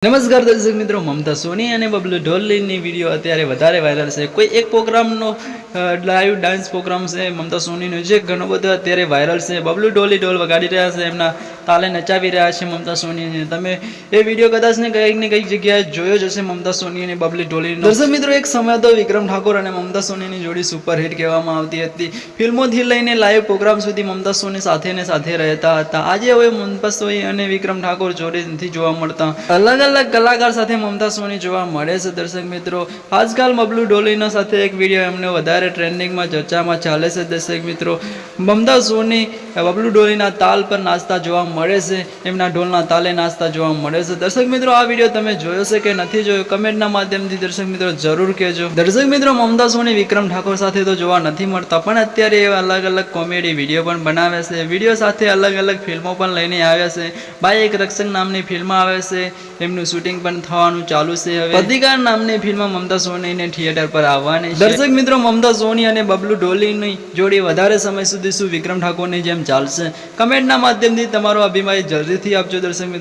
નમસ્કાર દર્શક મિત્રો, મમતા સોની અને બબલુ ઢોલીની વિડીયો અત્યારે વધારે વાયરલ છે. કોઈ એક પ્રોગ્રામનો લાઈવ ડાન્સ પ્રોગ્રામ છે મમતા સોનીનો, જે ઘણો બધો અત્યારે વાયરલ છે. બબલુ ઢોલ વગાડી રહ્યા છે, એમના તાલે નચાવી રહ્યા છે મમતા સોનીને. તમે એ વિડીયો કદાચ ને કંઈક જગ્યાએ જોયો જ હશે, મમતા સોની અને બબલુ ઢોલીનો. દર્શક મિત્રો, એક સમય તો વિક્રમ ઠાકોર અને મમતા સોનીની જોડી સુપરહિટ કહેવામાં આવતી હતી. ફિલ્મોથી લઈને લાઈવ પ્રોગ્રામ સુધી મમતા સોની સાથે ને સાથે રહેતા હતા. આજે હવે મમતા સોની અને વિક્રમ ઠાકોર જોડી નથી જોવા મળતા. અલગ કલાકાર સાથે મમતા સોની જોવા મળે છે. દર્શક મિત્રો, આજકાલ બબલુ ઢોલીના સાથે એક વિડીયો એમને વધારે ટ્રેન્ડિંગમાં ચર્ચામાં ચાલે છે. દર્શક મિત્રો, મમતા સોની બબલુ ઢોલીના તાલ પર નાચતા જોવા મળે છે, એમના ઢોલના તાલે નાચતા જોવા મળે છે. દર્શક મિત્રો, આ વિડીયો તમે જોયો છે કે નથી જોયો, કમેન્ટના માધ્યમથી દર્શક મિત્રો જરૂર કહેજો. દર્શક મિત્રો, મમતા સોની વિક્રમ ઠાકોર સાથે તો જોવા નથી મળતા, પણ અત્યારે એવા અલગ કોમેડી વિડીયો પણ બનાવે છે. વિડીયો સાથે અલગ ફિલ્મો પણ લઈને આવ્યા છે. બાઈ એક રક્ષક નામની ફિલ્મ આવે છે, એમનું શૂટિંગ પણ થવાનું ચાલુ છે. હવે અધિકાર નામની ફિલ્મ મમતા સોનીને થિયેટર પર આવવાની છે. દર્શક મિત્રો, મમતા સોની અને બબલુ ઢોલીની જોડી વધારે સમય સુધી શું વિક્રમ ઠાકોરની જેમ ચાલશે? કમેન્ટના માધ્યમથી તમારો અભિપ્રાય જલ્દીથી આપજો. દર્શક મિત્રો.